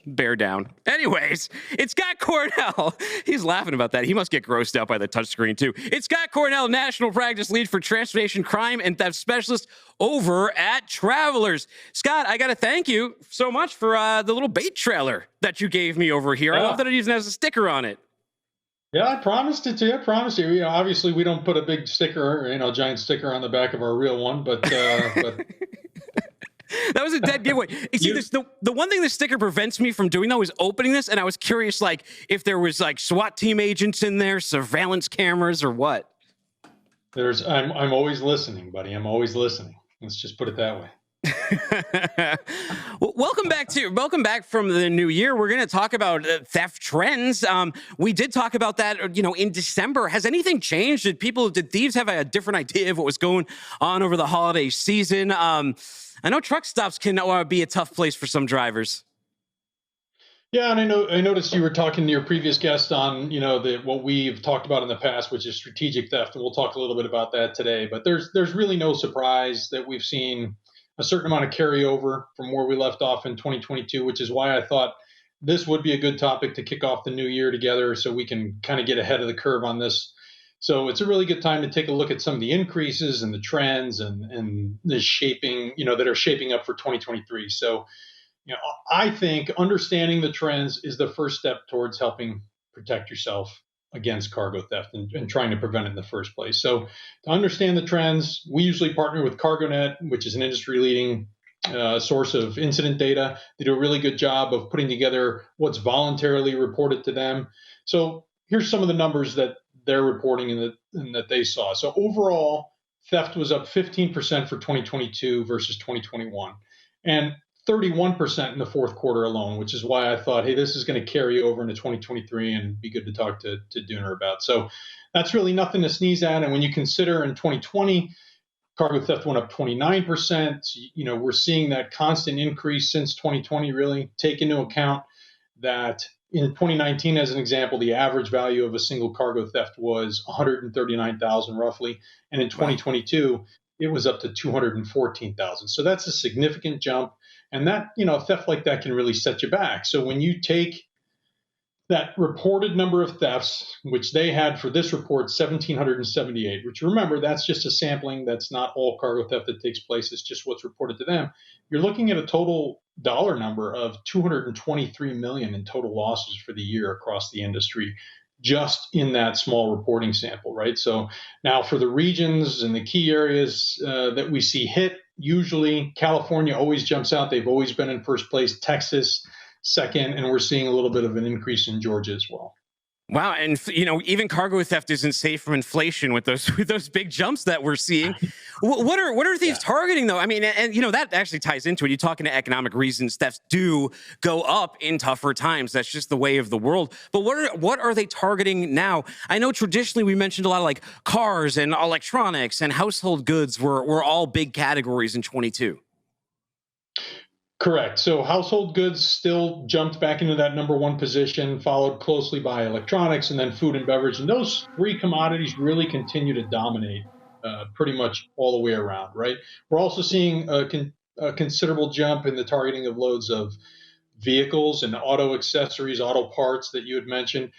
Bear down. Anyways, it's Scott Cornell. He's laughing about that. He must get grossed out by the touchscreen, too. It's Scott Cornell, National Practice Lead for Transportation Crime and Theft Specialist over at Travelers. Scott, I got to thank you so much for the little bait trailer that you gave me over here. I love that it even has a sticker on it. Yeah, I promised it to you. I promised you. Obviously, we don't put a big sticker, giant sticker on the back of our real one, but that was a dead giveaway. See, the one thing the sticker prevents me from doing, though, is opening this, and I was curious, like, if there was, like, SWAT team agents in there, surveillance cameras, or what? I'm always listening, buddy. I'm always listening. Let's just put it that way. Well, welcome back from the new year. We're going to talk about theft trends. We did talk about that, in December. Has anything changed? Did thieves have a different idea of what was going on over the holiday season? I know truck stops can be a tough place for some drivers. Yeah, and I noticed you were talking to your previous guest on, what we've talked about in the past, which is strategic theft, and we'll talk a little bit about that today. But there's really no surprise that we've seen a certain amount of carryover from where we left off in 2022, which is why I thought this would be a good topic to kick off the new year together so we can kind of get ahead of the curve on this. So it's a really good time to take a look at some of the increases and the trends and the shaping, that are shaping up for 2023. So, I think understanding the trends is the first step towards helping protect yourself against cargo theft and trying to prevent it in the first place. So to understand the trends, we usually partner with CargoNet, which is an industry-leading source of incident data. They do a really good job of putting together what's voluntarily reported to them. So here's some of the numbers that they're reporting and that they saw. So overall, theft was up 15% for 2022 versus 2021, and 31% in the fourth quarter alone, which is why I thought, hey, this is going to carry over into 2023 and be good to talk to Dooner about. So that's really nothing to sneeze at. And when you consider in 2020, cargo theft went up 29%. We're seeing that constant increase since 2020. Really take into account that in 2019, as an example, the average value of a single cargo theft was $139,000 roughly, and in 2022 it was up to $214,000. So that's a significant jump, and that theft like that can really set you back. So when you take that reported number of thefts, which they had for this report, 1,778, which remember, that's just a sampling. That's not all cargo theft that takes place. It's just what's reported to them. You're looking at a total dollar number of $223 million in total losses for the year across the industry, just in that small reporting sample, right? So now for the regions and the key areas that we see hit, usually California always jumps out. They've always been in first place. Texas, second, and we're seeing a little bit of an increase in Georgia as well. Wow, and even cargo theft isn't safe from inflation with those big jumps that we're seeing. What are thieves targeting though? I mean, and that actually ties into it. You're talking to economic reasons. Thefts do go up in tougher times. That's just the way of the world. But what are they targeting now? I know traditionally we mentioned a lot of like cars and electronics and household goods were all big categories in 22. Correct. So household goods still jumped back into that number one position, followed closely by electronics and then food and beverage. And those three commodities really continue to dominate pretty much all the way around, right? We're also seeing a considerable jump in the targeting of loads of vehicles and auto accessories, auto parts that you had mentioned.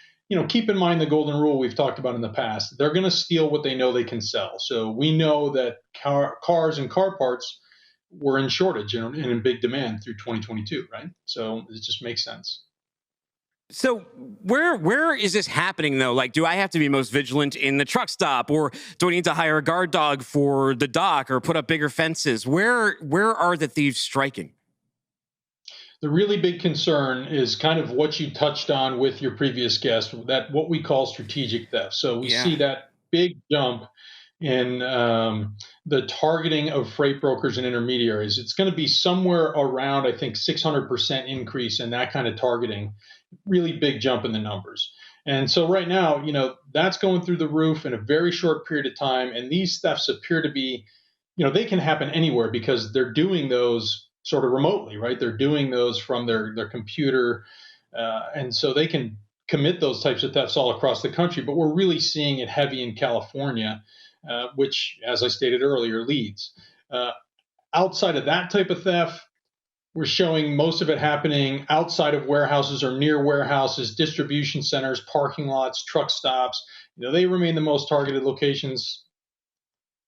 Keep in mind the golden rule we've talked about in the past. They're going to steal what they know they can sell. So we know that cars and car parts were in shortage and in big demand through 2022, right? So it just makes sense. So where is this happening though? Like, do I have to be most vigilant in the truck stop, or do I need to hire a guard dog for the dock or put up bigger fences? Where are the thieves striking? The really big concern is kind of what you touched on with your previous guest, that what we call strategic theft. So we see that big jump in the targeting of freight brokers and intermediaries. It's going to be somewhere around, I think, 600% increase in that kind of targeting. Really big jump in the numbers. And so right now, that's going through the roof in a very short period of time. And these thefts appear to be, they can happen anywhere because they're doing those sort of remotely, right? They're doing those from their computer. And so they can commit those types of thefts all across the country. But we're really seeing it heavy in California, which, as I stated earlier, leads. Outside of that type of theft, we're showing most of it happening outside of warehouses or near warehouses, distribution centers, parking lots, truck stops. They remain the most targeted locations.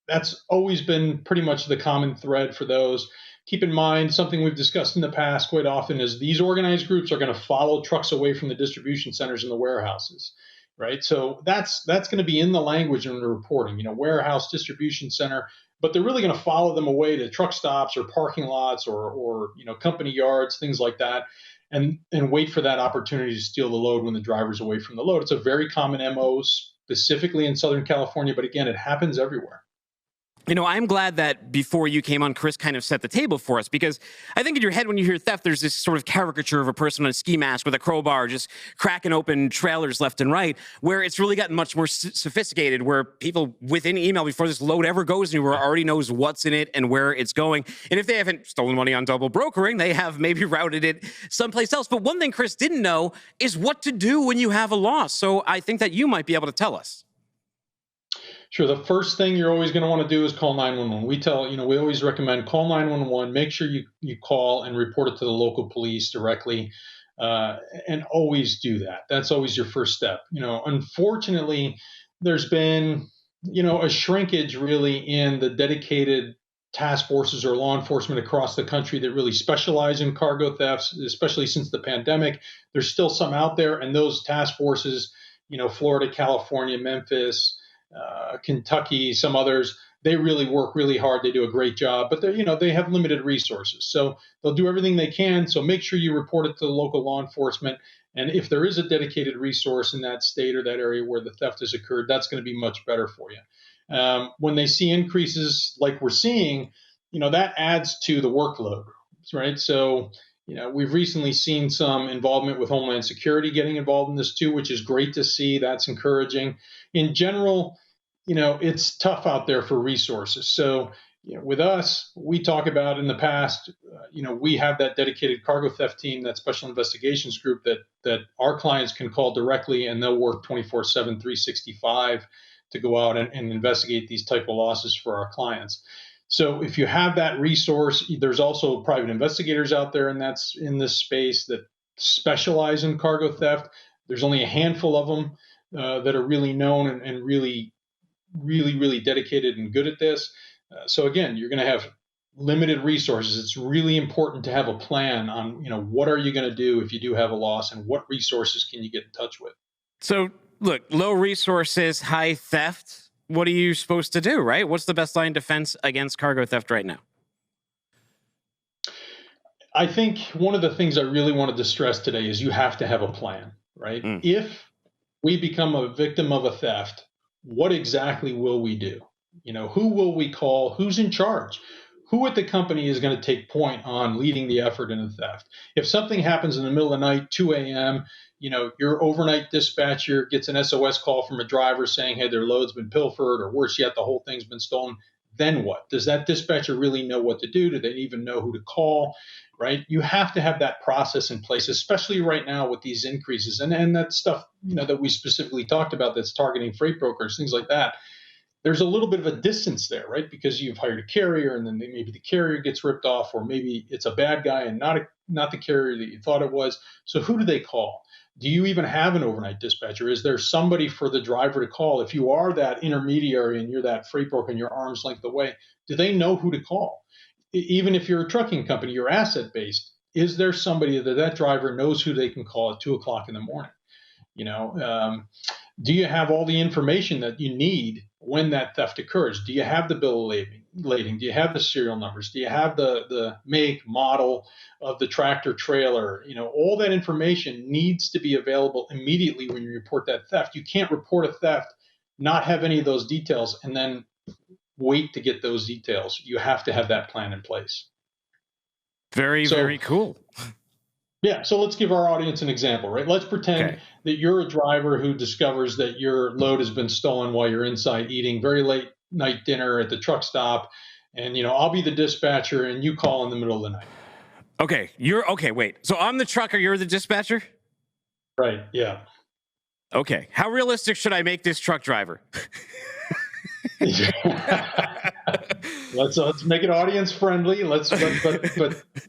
That's always been pretty much the common thread for those. Keep in mind, something we've discussed in the past quite often is these organized groups are going to follow trucks away from the distribution centers and the warehouses, right? So that's going to be in the language in the reporting, warehouse, distribution center, but they're really going to follow them away to truck stops or parking lots or company yards, things like that, and wait for that opportunity to steal the load when the driver's away from the load. It's a very common MO, specifically in Southern California, but again, it happens everywhere. I'm glad that before you came on, Chris kind of set the table for us, because I think in your head when you hear theft, there's this sort of caricature of a person on a ski mask with a crowbar just cracking open trailers left and right, where it's really gotten much more sophisticated, where people within email before this load ever goes anywhere already knows what's in it and where it's going. And if they haven't stolen money on double brokering, they have maybe routed it someplace else. But one thing Chris didn't know is what to do when you have a loss. So I think that you might be able to tell us. Sure. The first thing you're always going to want to do is call 911. We always recommend call 911. Make sure you call and report it to the local police directly, and always do that. That's always your first step. Unfortunately, there's been, a shrinkage really in the dedicated task forces or law enforcement across the country that really specialize in cargo thefts, especially since the pandemic. There's still some out there, and those task forces, Florida, California, Memphis, Kentucky, some others, they really work really hard. They do a great job, but they have limited resources. So they'll do everything they can. So make sure you report it to the local law enforcement. And if there is a dedicated resource in that state or that area where the theft has occurred, that's going to be much better for you. When they see increases like we're seeing, that adds to the workload, right? So, we've recently seen some involvement with Homeland Security getting involved in this too, which is great to see. That's encouraging. In general, it's tough out there for resources. So, with us, we talk about in the past, we have that dedicated cargo theft team, that special investigations group that our clients can call directly, and they'll work 24/7, 365 to go out and investigate these type of losses for our clients. So if you have that resource, there's also private investigators out there, and that's in this space that specialize in cargo theft. There's only a handful of them that are really known and really, really, really dedicated and good at this. So again, you're going to have limited resources. It's really important to have a plan on, what are you going to do if you do have a loss, and what resources can you get in touch with? So look, low resources, high theft. What are you supposed to do, right? What's the best line of defense against cargo theft right now? I think one of the things I really wanted to stress today is you have to have a plan, right? If we become a victim of a theft, what exactly will we do? Who will we call? Who's in charge? Who at the company is going to take point on leading the effort in a theft? If something happens in the middle of the night, 2 a.m., your overnight dispatcher gets an SOS call from a driver saying, hey, their load's been pilfered, or worse yet, the whole thing's been stolen. Then what? Does that dispatcher really know what to do? Do they even know who to call? Right? You have to have that process in place, especially right now with these increases. And that stuff, that we specifically talked about that's targeting freight brokers, things like that. There's a little bit of a distance there, right? Because you've hired a carrier, and then maybe the carrier gets ripped off, or maybe it's a bad guy and not the carrier that you thought it was. So who do they call? Do you even have an overnight dispatcher? Is there somebody for the driver to call? If you are that intermediary and you're that freight broker and you're arm's length away, do they know who to call? Even if you're a trucking company, you're asset based. Is there somebody that driver knows who they can call at 2 o'clock in the morning? Do you have all the information that you need when that theft occurs? Do you have the bill of lading? Do you have the serial numbers? Do you have the make, model of the tractor trailer? All that information needs to be available immediately when you report that theft. You can't report a theft, not have any of those details, and then wait to get those details. You have to have that plan in place. Very cool. Yeah, so let's give our audience an example, right? Let's pretend that you're a driver who discovers that your load has been stolen while you're inside eating very late night dinner at the truck stop, and I'll be the dispatcher, and you call in the middle of the night. Okay, wait. So I'm the trucker, you're the dispatcher? Right, yeah. Okay. How realistic should I make this truck driver? Let's make it audience friendly. But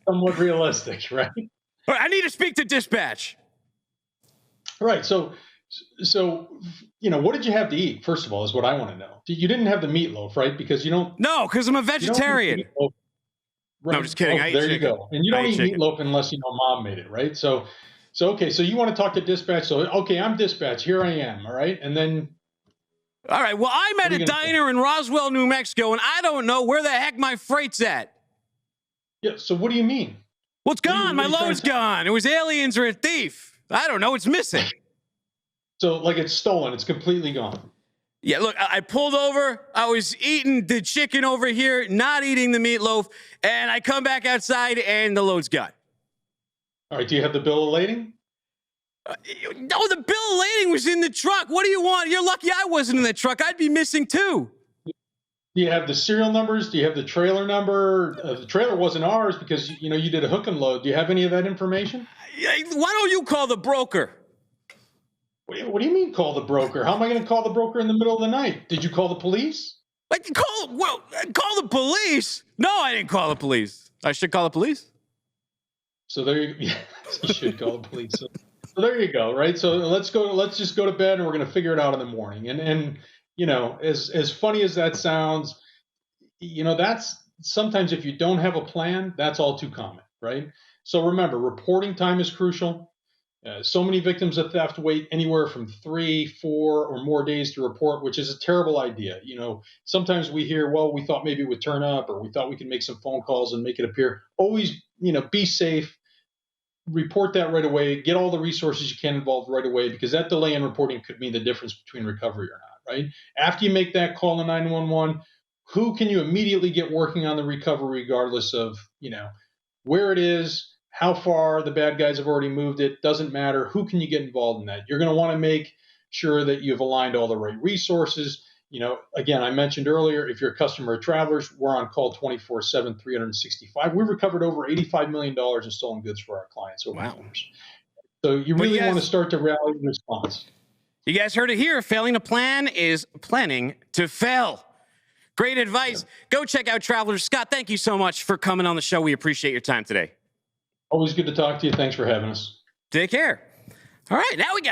somewhat realistic, right? All right, I need to speak to dispatch. Right. So what did you have to eat? First of all, is what I want to know. You didn't have the meatloaf, right? Because you don't. No, because I'm a You don't eat vegetarian. meatloaf, right? No, I'm just kidding. Oh, I eat there you chicken. go. And you I don't eat eat chicken. meatloaf unless mom made it, right? So okay. So you want to talk to dispatch? So okay, I'm dispatch. Here I am. All right. And then All right. Well, I'm at what are a you gonna say? diner in Roswell, New Mexico, and I don't know where the heck my freight's at. Yeah. So what do you mean? Well, it's What are you- gone. what My are you trying load's to tell me? gone. It was aliens or a thief. I don't know. It's missing. So like it's stolen. It's completely gone. Yeah, look, I pulled over. I was eating the chicken over here, not eating the meatloaf, and I come back outside and the load's gone. All right. Do you have the bill of lading? No, the bill of lading was in the truck. What do you want? You're lucky I wasn't in the truck. I'd be missing too. Do you have the serial numbers? Do you have the trailer number? The trailer wasn't ours because you did a hook and load. Do you have any of that information? Why don't you call the broker? What do you mean call the broker? How am I going to call the broker in the middle of the night? Did you call the police? Call the police? No, I didn't call the police. I should call the police. So there you should call the police. So there you go, right? So let's just go to bed and we're going to figure it out in the morning. And as funny as that sounds, that's sometimes if you don't have a plan, that's all too common, right? So remember, reporting time is crucial. So many victims of theft wait anywhere from 3, 4, or more days to report, which is a terrible idea. Sometimes we hear, well, we thought maybe it would turn up, or we thought we could make some phone calls and make it appear. Always, be safe. Report that right away. Get all the resources you can involved right away, because that delay in reporting could mean the difference between recovery or not, right? After you make that call to 911, who can you immediately get working on the recovery, regardless of, where it is, how far the bad guys have already moved it? Doesn't matter. Who can you get involved in that? You're going to want to make sure that you've aligned all the right resources. Again, I mentioned earlier, if you're a customer of Travelers, we're on call 24/7, 365. We've recovered over $85 million in stolen goods for our clients over the years. So you really want to start to rally the response. You guys heard it here. Failing to plan is planning to fail. Great advice. Go check out Travelers. Scott, thank you so much for coming on the show. We appreciate your time today. Always good to talk to you. Thanks for having us. Take care. All right, now we got